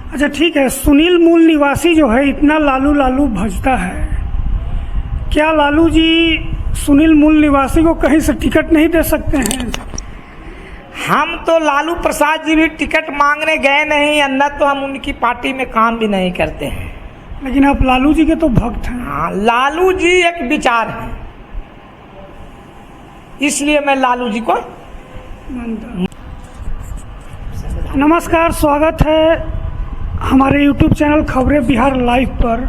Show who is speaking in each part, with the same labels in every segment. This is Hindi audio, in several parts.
Speaker 1: अच्छा ठीक है, सुनील मूल निवासी जो है इतना लालू लालू भजता है, क्या लालू जी सुनील मूल निवासी को कहीं से टिकट नहीं दे सकते हैं?
Speaker 2: हम तो लालू प्रसाद जी भी टिकट मांगने गए नहीं, अन्ना तो हम उनकी पार्टी में काम भी नहीं करते हैं।
Speaker 1: लेकिन आप लालू जी के तो भक्त हैं।
Speaker 2: हाँ, लालू जी एक विचार है, इसलिए मैं लालू जी को
Speaker 1: मानता हूं। नमस्कार, स्वागत है हमारे YouTube चैनल खबरें बिहार लाइव पर।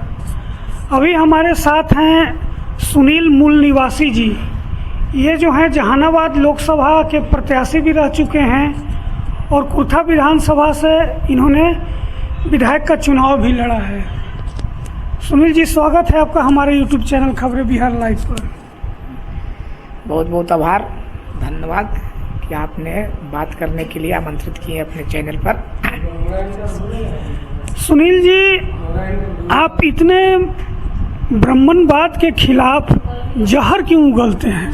Speaker 1: अभी हमारे साथ हैं सुनील मूल निवासी जी। ये जो हैं जहानाबाद लोकसभा के प्रत्याशी भी रह चुके हैं और कुर्था विधानसभा से इन्होंने विधायक का चुनाव भी लड़ा है। सुनील जी, स्वागत है आपका हमारे YouTube चैनल खबरें बिहार लाइव पर।
Speaker 2: बहुत बहुत आभार, धन्यवाद कि आपने बात करने के लिए आमंत्रित किए अपने चैनल पर।
Speaker 1: सुनील जी, आप इतने ब्राह्मणवाद के खिलाफ जहर क्यों उगलते हैं?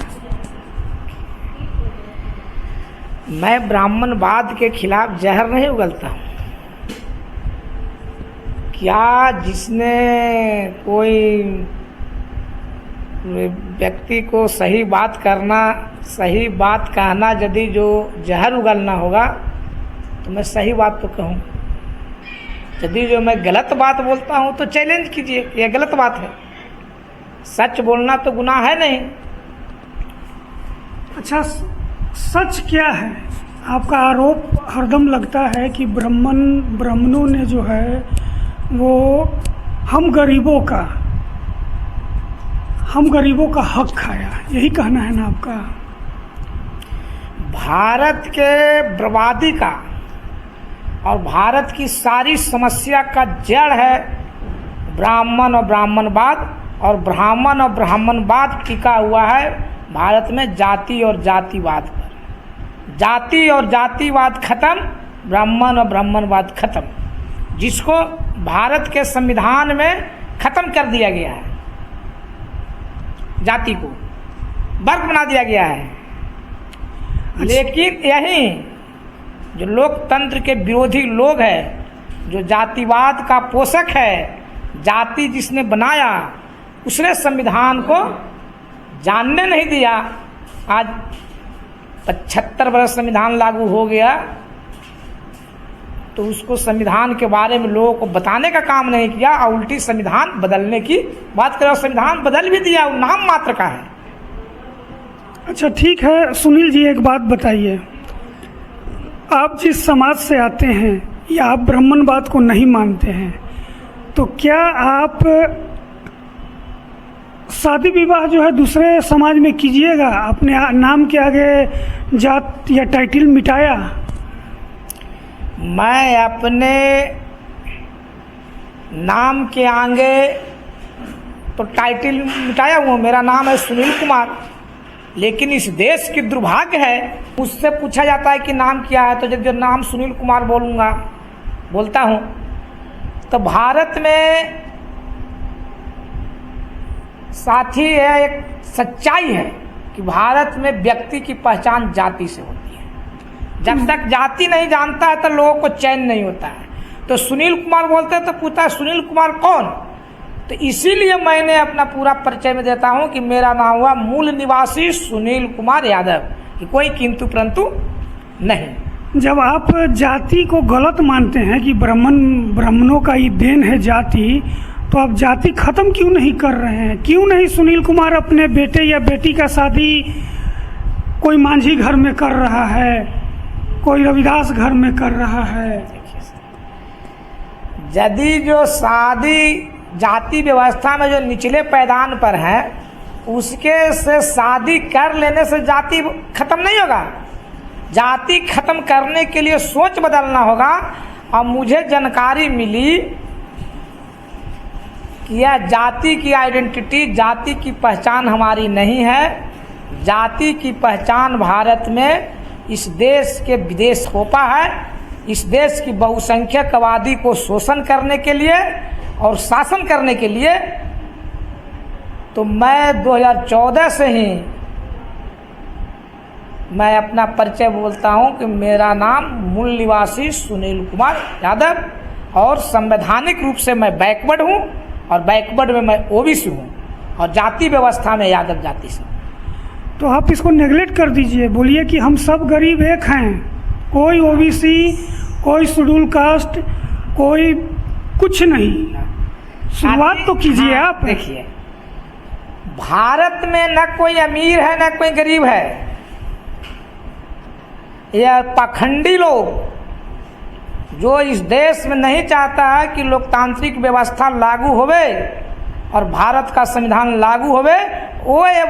Speaker 2: मैं ब्राह्मणवाद के खिलाफ जहर नहीं उगलता हूँ। क्या जिसने कोई व्यक्ति को सही बात करना, सही बात कहना, यदि जो जहर उगलना होगा तो मैं सही बात तो कहूँ। यदि जो मैं गलत बात बोलता हूँ तो चैलेंज कीजिए, यह गलत बात है। सच बोलना तो गुनाह है नहीं।
Speaker 1: अच्छा, सच क्या है? आपका आरोप हरदम लगता है कि ब्राह्मणों ने जो है वो हम गरीबों का हक खाया, यही कहना है ना आपका?
Speaker 2: भारत के बर्बादी का और भारत की सारी समस्या का जड़ है ब्राह्मण और ब्राह्मणवाद, और ब्राह्मण और ब्राह्मणवाद टिका हुआ है भारत में जाति और जातिवाद पर। जाति और जातिवाद खत्म, ब्राह्मण और ब्राह्मणवाद खत्म, जिसको भारत के संविधान में खत्म कर दिया गया है। जाति को वर्ग बना दिया गया है। लेकिन यही जो लोकतंत्र के विरोधी लोग हैं, जो जातिवाद का पोषक है, जाति जिसने बनाया उसने संविधान को जानने नहीं दिया। आज 75 वर्ष संविधान लागू हो गया तो उसको संविधान के बारे में लोगों को बताने का काम नहीं किया और उल्टी संविधान बदलने की बात करो। संविधान बदल भी दिया, वो नाम मात्र का है।
Speaker 1: अच्छा ठीक है सुनील जी, एक बात बताइए, आप जिस समाज से आते हैं या आप ब्राह्मणवाद को नहीं मानते हैं, तो क्या आप शादी विवाह जो है दूसरे समाज में कीजिएगा? अपने नाम के आगे जात या टाइटल मिटाया?
Speaker 2: मैं अपने नाम के आगे तो टाइटल मिटाया हुआ, मेरा नाम है सुनील कुमार। लेकिन इस देश की दुर्भाग्य है, उससे पूछा जाता है कि नाम क्या है, तो जब नाम सुनील कुमार बोलता हूँ तो भारत में साथी है, एक सच्चाई है कि भारत में व्यक्ति की पहचान जाति से होती है। जब तक जाति नहीं जानता है तो लोगों को चैन नहीं होता है। तो सुनील कुमार बोलते हैं तो पूछता है सुनील कुमार कौन? तो इसीलिए मैंने अपना पूरा परिचय में देता हूं कि मेरा नाम हुआ मूल निवासी सुनील कुमार यादव, कि कोई किंतु परंतु नहीं।
Speaker 1: जब आप जाति को गलत मानते हैं कि ब्राह्मणों का ही देन है जाति, तो आप जाति खत्म क्यों नहीं कर रहे हैं? क्यों नहीं सुनील कुमार अपने बेटे या बेटी का शादी कोई मांझी घर में कर रहा है, कोई रविदास घर में कर रहा है?
Speaker 2: यदि जो शादी जाति व्यवस्था में जो निचले पैदान पर है उसके से शादी कर लेने से जाति खत्म नहीं होगा। जाति खत्म करने के लिए सोच बदलना होगा। और मुझे जानकारी मिली कि यह जाति की आइडेंटिटी, जाति की पहचान हमारी नहीं है। जाति की पहचान भारत में इस देश के विदेश खोपा है। इस देश की बहुसंख्यक आबादी को शोषण करने के लिए और शासन करने के लिए। तो मैं 2014 से ही मैं अपना परिचय बोलता हूं कि मेरा नाम मूल निवासी सुनील कुमार यादव, और संवैधानिक रूप से मैं बैकवर्ड हूँ, और बैकवर्ड में मैं ओबीसी हूँ, और जाति व्यवस्था में यादव जाति से।
Speaker 1: तो आप इसको नेगलेक्ट कर दीजिए, बोलिए कि हम सब गरीब एक हैं, कोई ओबीसी, कोई शेड्यूल कास्ट, कोई कुछ नहीं। शुरुआत तो कीजिए आप।
Speaker 2: देखिए, भारत में न कोई अमीर है न कोई गरीब है। यह पाखंडी लोग जो इस देश में नहीं चाहता है कि लोकतांत्रिक व्यवस्था लागू होवे और भारत का संविधान लागू होवे, वो ये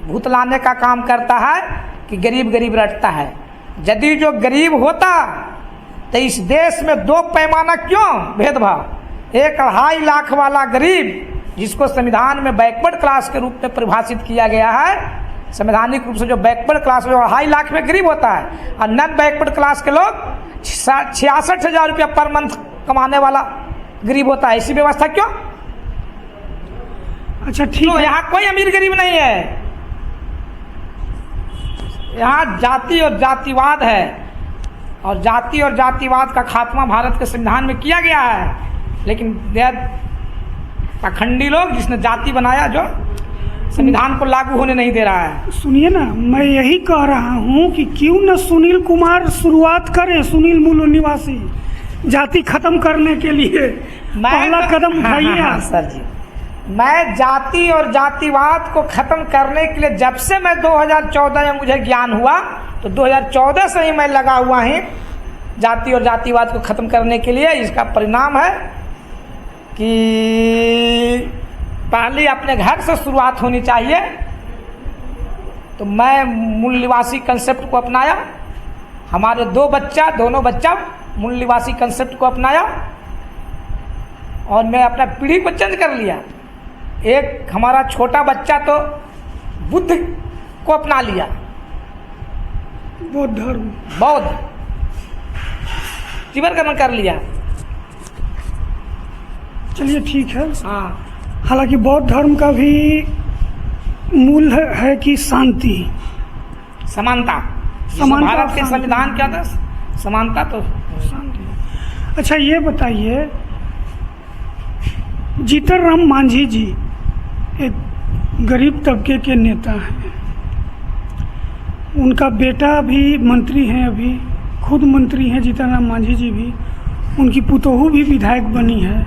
Speaker 2: भूतलाने का काम करता है कि गरीब गरीब रटता है। यदि जो गरीब होता तो इस देश में दो पैमाना क्यों भेदभाव? 1.5 लाख वाला गरीब जिसको संविधान में बैकवर्ड क्लास के रूप में परिभाषित किया गया है, संवैधानिक रूप से जो बैकवर्ड क्लास में 2.5 लाख में गरीब होता है, और नॉन बैकवर्ड क्लास के लोग 66,000 रुपया पर मंथ कमाने वाला गरीब होता है। ऐसी व्यवस्था क्यों?
Speaker 1: अच्छा ठीक है,
Speaker 2: यहाँ कोई अमीर गरीब नहीं है, यहाँ जाति और जातिवाद है, और जाति और जातिवाद का खात्मा भारत के संविधान में किया गया है। लेकिन पाखंडी लोग जिसने जाति बनाया, जो संविधान को लागू होने नहीं दे रहा है।
Speaker 1: सुनिए ना, मैं यही कह रहा हूँ कि क्यों न सुनील कुमार शुरुआत करें, सुनील मूल निवासी, जाति खत्म करने के लिए पहला कदम उठाइए।
Speaker 2: हाँ, सर जी, मैं जाति और जातिवाद को खत्म करने के लिए जब से मैं 2014 में मुझे ज्ञान हुआ, तो 2014 से ही मैं लगा हुआ हूँ जाति और जातिवाद को खत्म करने के लिए। इसका परिणाम है कि पहले अपने घर से शुरुआत होनी चाहिए। तो मैं मूल निवासी कंसेप्ट को अपनाया, हमारे दोनों बच्चा मूल निवासी कंसेप्ट को अपनाया, और मैं अपना पीढ़ी को चेंज कर लिया। एक हमारा छोटा बच्चा तो बुद्ध को अपना लिया, बौद्ध जीवन ग्रहण कर लिया।
Speaker 1: चलिए ठीक है।
Speaker 2: हाँ,
Speaker 1: हालांकि बौद्ध धर्म का भी मूल है कि शांति,
Speaker 2: समानता। भारत के संविधान क्या था? समानता तो
Speaker 1: शांति। अच्छा ये बताइए, जीतन राम मांझी जी एक गरीब तबके के नेता हैं, उनका बेटा भी मंत्री हैं, अभी खुद मंत्री हैं जीतन राम मांझी जी भी, उनकी पुतोहू भी विधायक बनी है।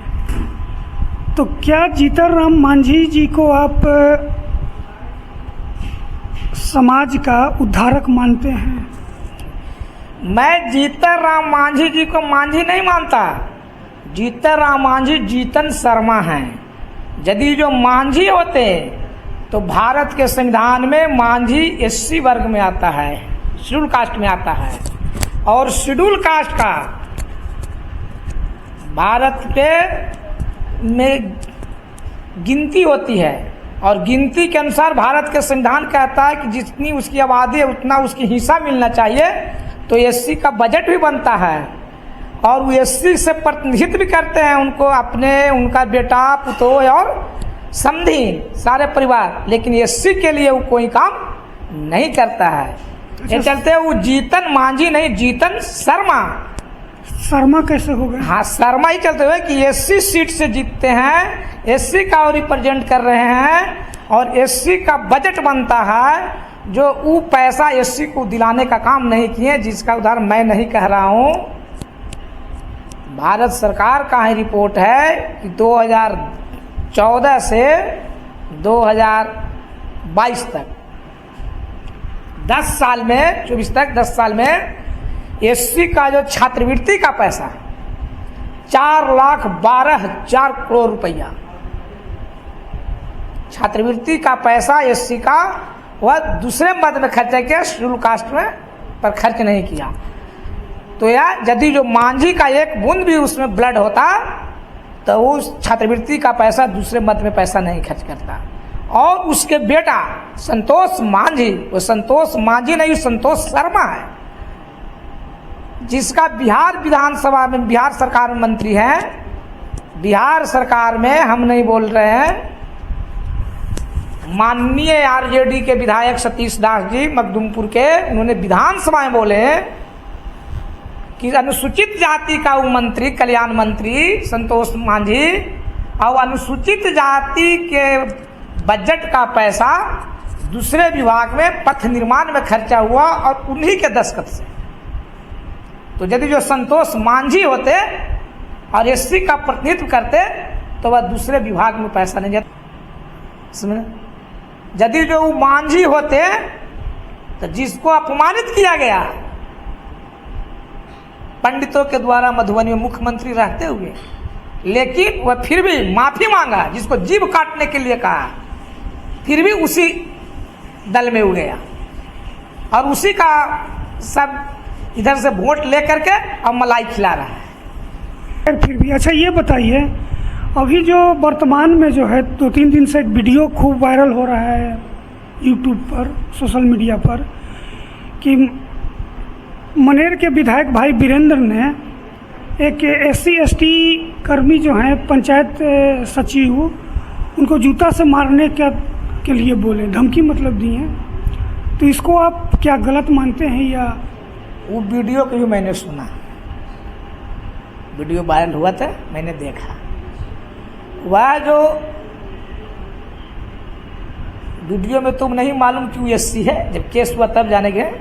Speaker 1: तो क्या जीतन राम मांझी जी को आप समाज का उद्धारक मानते हैं?
Speaker 2: मैं जीतन राम मांझी जी को मांझी नहीं मानता। जीतन राम मांझी जीतन शर्मा हैं। यदि जो मांझी होते तो भारत के संविधान में मांझी एससी वर्ग में आता है, शेड्यूल कास्ट में आता है, और शेड्यूल कास्ट का भारत के में गिनती होती है, और गिनती के अनुसार भारत के संविधान कहता है कि जितनी उसकी आबादी है उतना उसकी हिस्सा मिलना चाहिए। तो एससी का बजट भी बनता है, और वो एससी से प्रतिनिधित्व भी करते हैं उनको, अपने उनका बेटा पुतोह और समधी सारे परिवार। लेकिन एससी के लिए वो कोई काम नहीं करता है। ये चलते वो जीतन मांझी नहीं, जीतन शर्मा।
Speaker 1: शर्मा कैसे हो गए?
Speaker 2: हाँ, शर्मा ही चलते हुए कि एससी सीट से जीतते हैं, एससी का रिप्रेजेंट कर रहे हैं, और एससी का बजट बनता है, जो वो पैसा एससी को दिलाने का काम नहीं किए, जिसका उदाहरण मैं नहीं कह रहा हूँ। भारत सरकार का ही रिपोर्ट है कि 2014 से 2022 तक 10 साल में, 24 तक 10 साल में एससी का जो छात्रवृत्ति का पैसा 4,12,000 करोड़ रुपया, छात्रवृत्ति का पैसा एससी का वह दूसरे मद में खर्च किया, शेड्यूल कास्ट में पर खर्च नहीं किया। तो यार यदि जो मांझी का एक बूंद भी उसमें ब्लड होता तो उस छात्रवृत्ति का पैसा दूसरे मद में पैसा नहीं खर्च करता। और उसके बेटा संतोष मांझी, वो संतोष मांझी नहीं, संतोष शर्मा है, जिसका बिहार विधानसभा में, बिहार सरकार में मंत्री है। बिहार सरकार में हम नहीं बोल रहे हैं, माननीय आरजेडी के विधायक सतीश दास जी मखदुमपुर के, उन्होंने विधानसभा में बोले कि अनुसूचित जाति का वो मंत्री, कल्याण मंत्री संतोष मांझी, और अनुसूचित जाति के बजट का पैसा दूसरे विभाग में पथ निर्माण में खर्चा हुआ और उन्हीं के दस्तखत से। तो यदि जो संतोष मांझी होते और एससी का प्रतिनिधित्व करते तो वह दूसरे विभाग में पैसा नहीं जाता। समझे? यदि जो मांझी होते तो जिसको अपमानित किया गया पंडितों के द्वारा मधुबनी में मुख्यमंत्री रहते हुए, लेकिन वह फिर भी माफी मांगा, जिसको जीभ काटने के लिए कहा, फिर भी उसी दल में उड़ गया और उसी का सब इधर से वोट लेकर के अब मलाई खिला रहा है।
Speaker 1: फिर भी अच्छा ये बताइए, अभी जो वर्तमान में जो है 2-3 दिन से एक वीडियो खूब वायरल हो रहा है यूट्यूब पर, सोशल मीडिया पर, कि मनेर के विधायक भाई वीरेंद्र ने एक SC/ST कर्मी जो हैं पंचायत सचिव, उनको जूता से मारने के लिए बोले, धमकी मतलब दी हैं। तो इसको आप क्या गलत मानते हैं? या
Speaker 2: वो वीडियो को भी मैंने सुना, वीडियो वायरल हुआ था, मैंने देखा। वह जो वीडियो में तुम नहीं मालूम कि वो SC है, जब केस हुआ तब जानेंगे,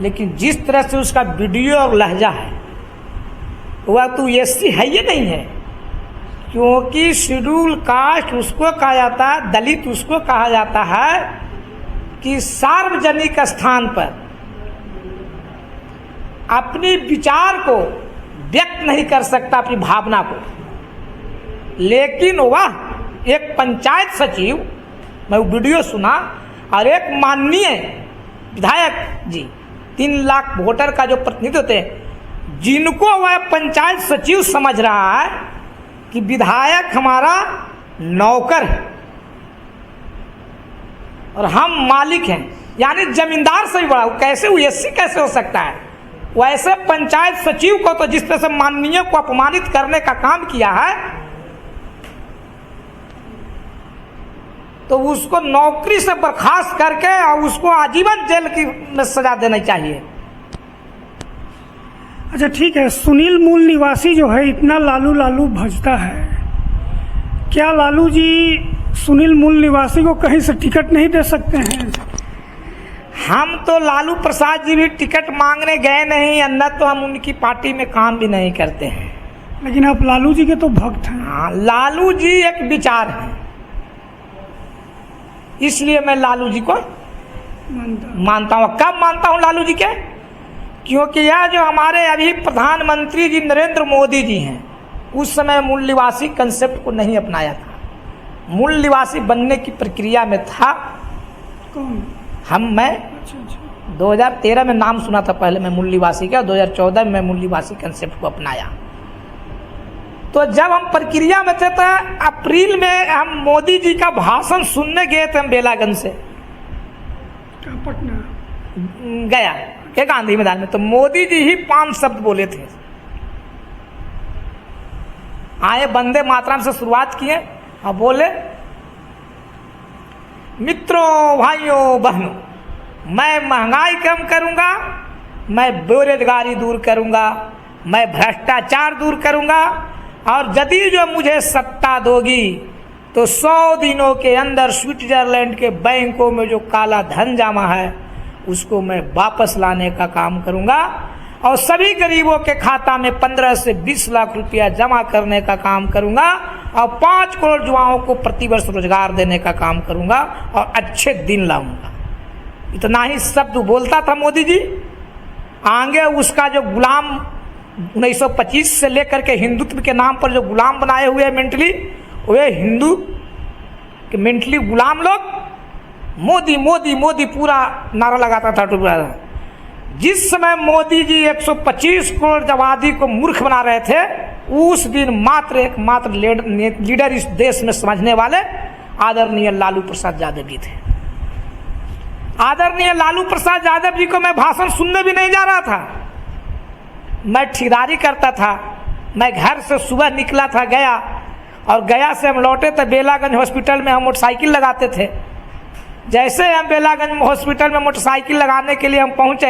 Speaker 2: लेकिन जिस तरह से उसका वीडियो और लहजा है, वह तो SC है ही नहीं है, क्योंकि शेड्यूल कास्ट उसको कहा जाता है, दलित उसको कहा जाता है कि सार्वजनिक स्थान पर अपनी विचार को व्यक्त नहीं कर सकता, अपनी भावना को। लेकिन वह एक पंचायत सचिव, मैं वो वीडियो सुना, और एक माननीय विधायक जी, 3 लाख वोटर का जो प्रतिनिधि होते हैं, जिनको वह पंचायत सचिव समझ रहा है कि विधायक हमारा नौकर है और हम मालिक हैं, यानी जमींदार से भी बड़ा। कैसे वो SC कैसे हो सकता है? वैसे पंचायत सचिव को तो जिस तरह से माननीय को अपमानित करने का काम किया है, तो उसको नौकरी से बर्खास्त करके और उसको आजीवन जेल की में सजा देनी चाहिए।
Speaker 1: अच्छा ठीक है, सुनील मूल निवासी जो है इतना लालू लालू भजता है, क्या लालू जी सुनील मूल निवासी को कहीं से टिकट नहीं दे सकते हैं?
Speaker 2: हम तो लालू प्रसाद जी भी टिकट मांगने गए नहीं, न तो हम उनकी पार्टी में काम भी नहीं करते हैं।
Speaker 1: लेकिन आप लालू जी के तो भक्त हैं।
Speaker 2: हाँ, लालू जी एक विचार है, इसलिए मैं लालू जी को मानता हूँ। कब मानता हूँ लालू जी के? क्योंकि यह जो हमारे अभी प्रधानमंत्री जी नरेंद्र मोदी जी हैं, उस समय मूल निवासी कंसेप्ट को नहीं अपनाया था। मूल निवासी बनने की प्रक्रिया में था।
Speaker 1: कौन?
Speaker 2: मैं
Speaker 1: अच्छा।
Speaker 2: 2013 में नाम सुना था पहले मैं मूल निवासी का, 2014 में मैं मूल निवासी कंसेप्ट को अपनाया। तो जब हम प्रक्रिया में थे तो अप्रैल में हम मोदी जी का भाषण सुनने गए थे, हम बेलागंज से
Speaker 1: पटना
Speaker 2: गया के गांधी मैदान में, तो मोदी जी ही 5 शब्द बोले थे। आए वंदे मातरम से शुरुआत किए और बोले, मित्रों भाइयों बहनों, मैं महंगाई कम करूंगा, मैं बेरोजगारी दूर करूंगा, मैं भ्रष्टाचार दूर करूंगा, और यदि जो मुझे सत्ता दोगी तो 100 दिनों के अंदर स्विट्जरलैंड के बैंकों में जो काला धन जमा है उसको मैं वापस लाने का काम करूंगा, और सभी गरीबों के खाता में 15 से 20 लाख रुपया जमा करने का काम करूंगा, और 5 करोड़ युवाओं को प्रतिवर्ष रोजगार देने का काम करूंगा, और अच्छे दिन लाऊंगा। इतना ही शब्द बोलता था मोदी जी। आगे उसका जो गुलाम 1925 से लेकर के हिंदुत्व के नाम पर जो गुलाम बनाए हुए मेंटली, वे हिंदू के मेंटली गुलाम लोग मोदी मोदी मोदी पूरा नारा लगाता था। जिस समय मोदी जी 125 करोड़ आबादी को मूर्ख बना रहे थे, उस दिन एकमात्र लीडर इस देश में समझने वाले आदरणीय लालू प्रसाद यादव जी थे। आदरणीय लालू प्रसाद यादव जी को मैं भाषण सुनने भी नहीं जा रहा था, मैं ठेकेदारी करता था। मैं घर से सुबह निकला था गया, और गया से हम लौटे तो बेलागंज हॉस्पिटल में हम मोटरसाइकिल लगाते थे। जैसे हम बेलागंज हॉस्पिटल में मोटरसाइकिल लगाने के लिए हम पहुंचे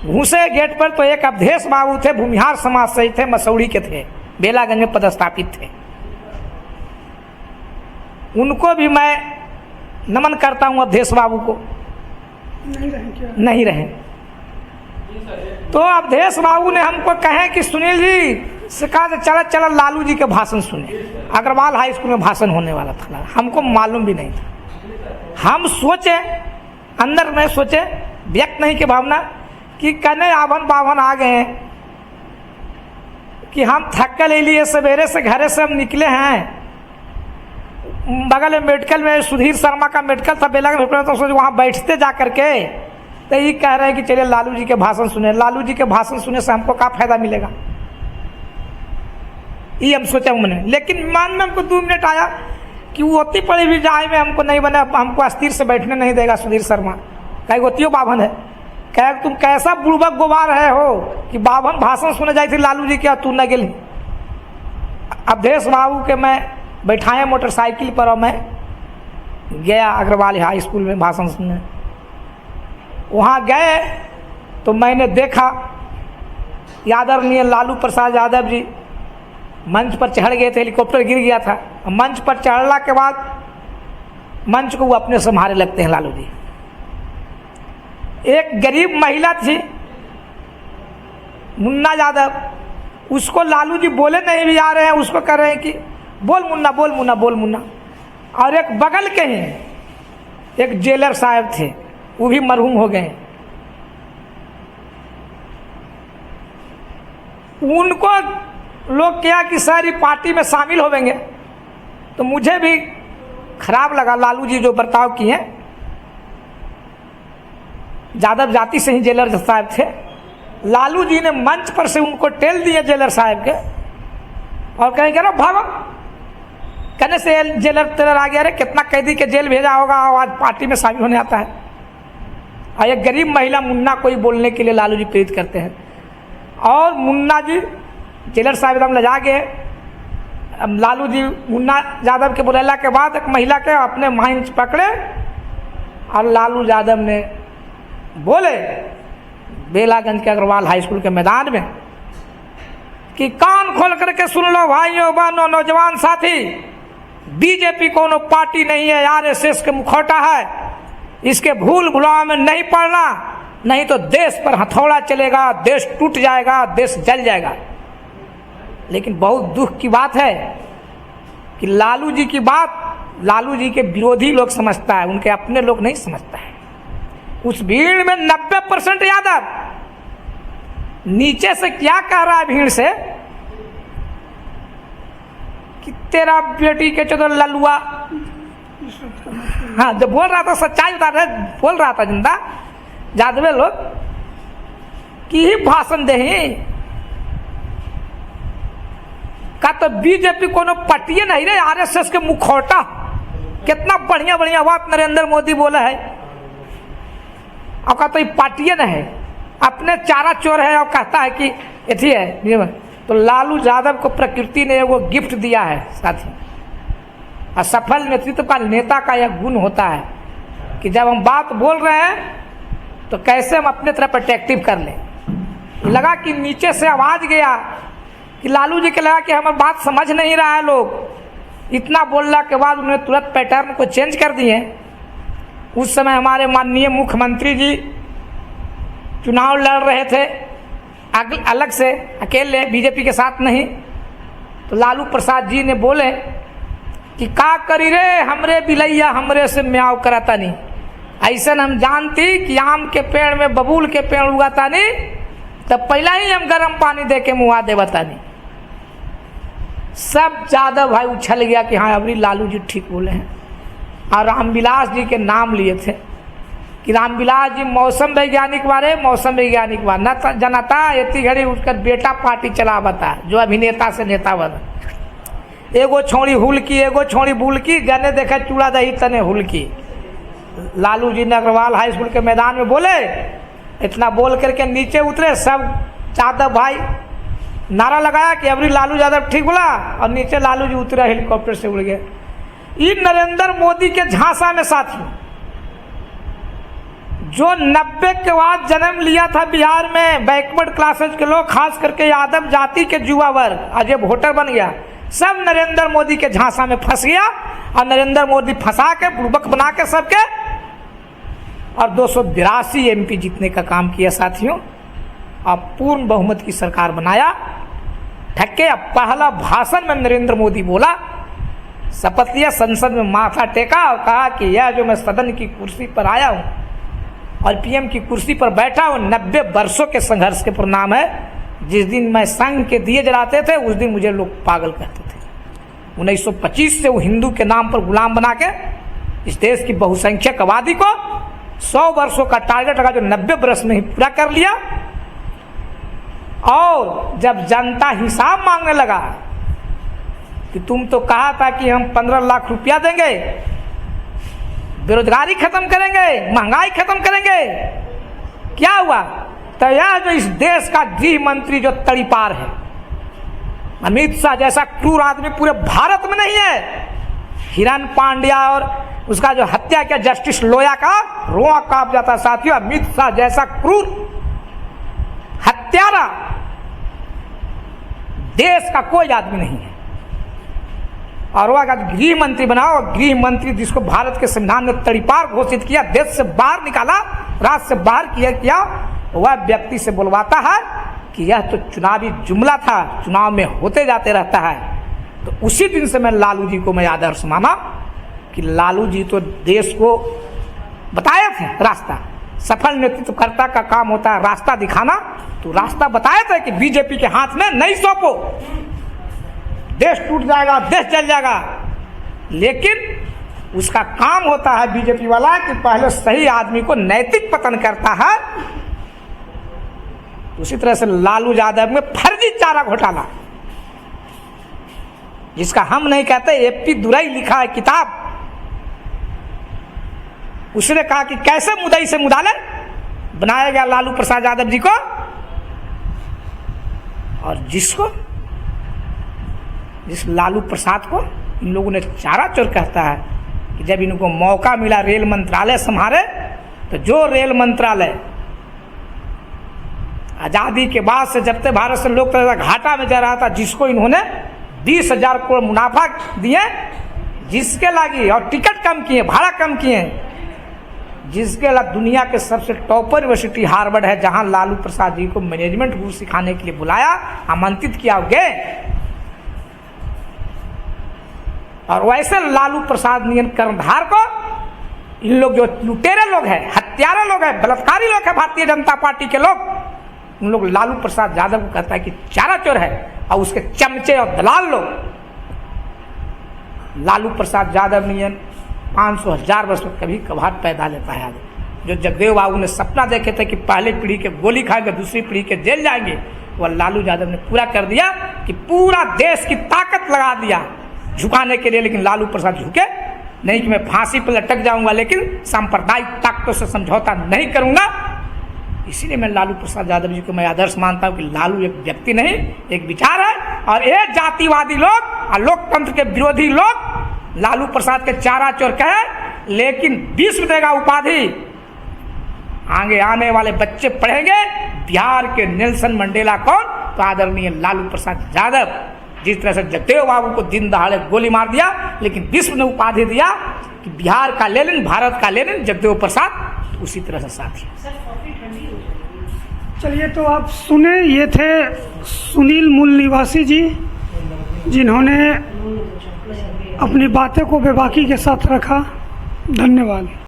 Speaker 2: घुसे गेट पर तो एक अवधेश बाबू थे, भूमिहार समाज से थे, मसौड़ी के थे, बेलागंज में पदस्थापित थे। उनको भी मैं नमन करता हूं, अवधेश बाबू को।
Speaker 1: नहीं रहे क्या?
Speaker 2: नहीं रहे तो अवधेश बाबू ने हमको कहे कि सुनील जी से कहा चल चल लालू जी के भाषण सुने। अग्रवाल हाई स्कूल में भाषण होने वाला था, हमको मालूम भी नहीं था। हम सोचे, अंदर में सोचे, व्यक्त नहीं की भावना कि कने आवन बावन आ गए हैं कि हम थक्का ले लिए, सवेरे से घरे से हम निकले हैं। बगल में मेडिकल में सुधीर शर्मा का मेडिकल था बेलागंज, तो सोच वहाँ बैठते जा करके तो ये कह रहे हैं कि चलिए लालू जी के भाषण सुने। लालू जी के भाषण सुने से हमको क्या फायदा मिलेगा, ये हम सोचा मैंने। लेकिन मन में हमको 2 मिनट आया कि वो होती पड़ी भी जाए में हमको नहीं बने, हमको अस्थिर से बैठने नहीं देगा सुधीर शर्मा। कहीं होती हो बाभन है, कह तुम कैसा बुड़बक गुबार है हो कि बाभन भाषण सुने जाए थे लालू जी के, तू न गेली। अवधेश बाबू के मैं बैठाए मोटरसाइकिल पर और मैं गया अग्रवाल हाई स्कूल में भाषण सुनने। वहाँ गए तो मैंने देखा आदरणीय लालू प्रसाद यादव जी मंच पर चढ़ गए थे, हेलीकॉप्टर गिर गया था। मंच पर चढ़ने के बाद मंच को वो अपने संभाले लगते हैं लालू जी। एक गरीब महिला थी मुन्ना यादव, उसको लालू जी बोले नहीं भी आ रहे हैं, उसको कर रहे हैं कि बोल मुन्ना बोल मुन्ना बोल मुन्ना। और एक बगल के ही एक जेलर साहब थे, वो भी मरहूम हो गए। उनको लोग क्या कि सारी पार्टी में शामिल होंगे, तो मुझे भी खराब लगा लालू जी जो बर्ताव किए। यादव जाति से ही जेलर साहब थे। लालू जी ने मंच पर से उनको टेल दिए जेलर साहब के और कहेंगे ना भागो, कहने से जेलर तेलर आ गया रे, कितना कैदी के जेल भेजा होगा और आज पार्टी में शामिल होने आता है। और एक गरीब महिला मुन्ना को ही बोलने के लिए लालू जी प्रेरित करते हैं। और मुन्ना जी जेलर साहब एकदम लजा गए। अब लालू जी मुन्ना यादव के बुलाला के बाद एक महिला के अपने माइंड पकड़े और लालू यादव ने बोले बेलागंज के अग्रवाल हाई स्कूल के मैदान में कि कान खोल करके सुन लो भाइयों बहनों नौजवान साथी, बीजेपी कोनो पार्टी नहीं है, आरएसएस के मुखौटा है। इसके भूल भुलावा में नहीं पड़ना, नहीं तो देश पर हथौड़ा चलेगा, देश टूट जाएगा, देश जल जाएगा। लेकिन बहुत दुख की बात है कि लालू जी की बात लालू जी के विरोधी लोग समझता है, उनके अपने लोग नहीं समझता है। उस भीड़ में 90% यादव, नीचे से क्या कह रहा है भीड़ से कि तेरा बेटी के चलो ललुआ। हाँ, जब बोल रहा था सच्चाई बता रहे, बोल रहा था जिंदा यादव लोग कि ही भाषण दे का तो बीजेपी कोनो पार्टी नहीं रे, आरएसएस के मुखौटा। कितना बढ़िया बढ़िया बात नरेंद्र मोदी बोला है और कहता तो पार्टी न है, अपने चारा चोर है और कहता है कि एथी है। तो लालू यादव को प्रकृति ने वो गिफ्ट दिया है साथी। असफल नेतृत्व का नेता का यह गुण होता है कि जब हम बात बोल रहे हैं तो कैसे हम अपने तरफ प्रोटेक्टिव कर लें। लगा कि नीचे से आवाज गया कि लालू जी के लगा कि हमारी बात समझ नहीं रहा है लोग। इतना बोलने के बाद उन्होंने तुरंत पैटर्न को चेंज कर दिए। उस समय हमारे माननीय मुख्यमंत्री जी चुनाव लड़ रहे थे अलग से, अकेले, बीजेपी के साथ नहीं। तो लालू प्रसाद जी ने बोले कि का करी रे हमरे बिलैया हमरे से म्याव कराता नहीं। ऐसा हम जानती कि आम के पेड़ में बबूल के पेड़ उगाता नहीं, तब पहला ही हम गर्म पानी दे के मुआ दे बतानी। सब यादव भाई उछल गया कि हाँ अबरी लालू जी ठीक बोले हैं। और रामविलास जी के नाम लिए थे कि रामविलास जी मौसम वैज्ञानिक बारे, मौसम वैज्ञानिक बारे न जनता इतनी घड़ी उठकर बेटा पार्टी चला बता, जो अभिनेता से नेता बना। एगो छोड़ी हुल की, एगो छोड़ी बुल की, जने देखे चूड़ा दही तने हुल की। लालू जी ने अग्रवाल हाई स्कूल के मैदान में बोले, इतना बोल करके नीचे उतरे सब यादव भाई, नारा लगाया कि अबरी लालू यादव ठीक बोला, और नीचे लालू जी उतरे, हेलीकॉप्टर से उड़ गए। ये नरेंद्र मोदी के झांसा में साथी जो 90 के बाद जन्म लिया था बिहार में बैकवर्ड क्लासेज के लोग, खास करके यादव जाति के युवा वर्ग, आज ये वोटर बन गया, सब नरेंद्र मोदी के झांसा में फंस गया और नरेंद्र मोदी फंसा के बुड़बक बना के सबके और 282 MP जीतने का काम किया साथियों। अब पूर्ण बहुमत की सरकार बनाया। ठक्के अब पहला भाषण में नरेंद्र मोदी बोला, शपथ लिया, संसद में माथा टेका और कहा कि यह जो मैं सदन की कुर्सी पर आया हूं और PM की कुर्सी पर बैठा हूं, 90 वर्षों के संघर्ष के परिणाम है। जिस दिन मैं संघ के दिए जलाते थे उस दिन मुझे लोग पागल कहते थे। 1925 से वो हिंदू के नाम पर गुलाम बना के इस देश की बहुसंख्यक आबादी को 100 वर्षों का टारगेट लगा जो 90 वर्ष में ही पूरा कर लिया। और जब जनता हिसाब मांगने लगा कि तुम तो कहा था कि हम 15 लाख रुपया देंगे, बेरोजगारी खत्म करेंगे, महंगाई खत्म करेंगे, क्या हुआ? तो यह जो इस देश का गृह मंत्री जो तड़ीपार है, अमित शाह जैसा क्रूर आदमी पूरे भारत में नहीं है। हिरन पांड्या और उसका जो हत्या किया जस्टिस लोया का रोआ कांप जाता साथियों। अमित शाह जैसा क्रूर हत्यारा देश का कोई आदमी नहीं है। और वह गृह मंत्री बनाओ, गृह मंत्री जिसको भारत के संविधान ने तड़ीपार घोषित किया, देश से बाहर निकाला, राज्य से बाहर किया, वह व्यक्ति से बुलवाता है कि यह तो चुनावी जुमला था, चुनाव में होते जाते रहता है। तो उसी दिन से मैं लालू जी को मैं आदर्श माना कि लालू जी तो देश को बताए थे रास्ता। सफल नेतृत्वकर्ता का काम होता है रास्ता दिखाना, तो रास्ता बताए थे कि बीजेपी के हाथ में नहीं सौंपो, देश टूट जाएगा, देश जल जाएगा। लेकिन उसका काम होता है बीजेपी वाला कि पहले सही आदमी को नैतिक पतन करता है। उसी तरह से लालू यादव में फर्जी चारा घोटाला, जिसका हम नहीं कहते, AP दुरई लिखा है किताब। उसने कहा कि कैसे मुदई से मुदाले बनाया गया लालू प्रसाद यादव जी को, और जिस लालू प्रसाद को इन लोगों ने चारा चोर कहता है कि जब इनको मौका मिला रेल मंत्रालय संभाले, तो जो रेल मंत्रालय आजादी के बाद से जब तक भारत से लोग घाटा में जा रहा था, जिसको इन्होंने 20,000 करोड़ मुनाफा दिए, जिसके लगी और टिकट कम किए, भाड़ा कम किए, जिसके अलावा दुनिया के सबसे टॉपर यूनिवर्सिटी हार्वर्ड है, जहां लालू प्रसाद जी को मैनेजमेंट गुरु सिखाने के लिए बुलाया, आमंत्रित किया गए। और वैसे लालू प्रसाद नियन कर्णधार को इन लोग जो लुटेरे लोग हैं, हत्यारे लोग हैं, बलात्कारी लोग हैं, भारतीय जनता पार्टी के लोग, उन लोग लालू प्रसाद यादव को कहता है कि चारा चोर है, और उसके चमचे और दलाल लोग लालू प्रसाद यादव नियन 500,000 वर्ष में कभी कभार पैदा लेता है। जो जगदेव बाबू ने सपना देखे थे कि पहले पीढ़ी के गोली खाएंगे, दूसरी पीढ़ी के जेल जाएंगे, वह लालू यादव ने पूरा कर दिया कि पूरा देश की ताकत लगा दिया झुकाने के लिए। लेकिन लालू प्रसाद झुके नहीं कि मैं फांसी पर लटक जाऊंगा, लेकिन सांप्रदायिक ताकतों से समझौता नहीं करूंगा। इसीलिए मैं लालू प्रसाद यादव जी को मैं आदर्श मानता हूं कि लालू एक व्यक्ति नहीं, एक विचार है। और ये जातिवादी लोग और लोकतंत्र के विरोधी लोग लालू प्रसाद के चारा चोर कहे, लेकिन विश्व देगा उपाधि। आगे आने वाले बच्चे पढ़ेंगे बिहार के नेल्सन मंडेला कौन, तो आदरणीय लालू प्रसाद यादव। जिस तरह से जगदेव बाबू को दिन दहाड़े गोली मार दिया, लेकिन विश्व ने उपाधि दिया कि बिहार का लेनिन, भारत का लेनिन जगदेव प्रसाद, तो उसी तरह से साथी।
Speaker 1: चलिए, तो आप सुने, ये थे सुनील मूल निवासी जी, जिन्होंने अपनी बातें को बेबाकी के साथ रखा। धन्यवाद।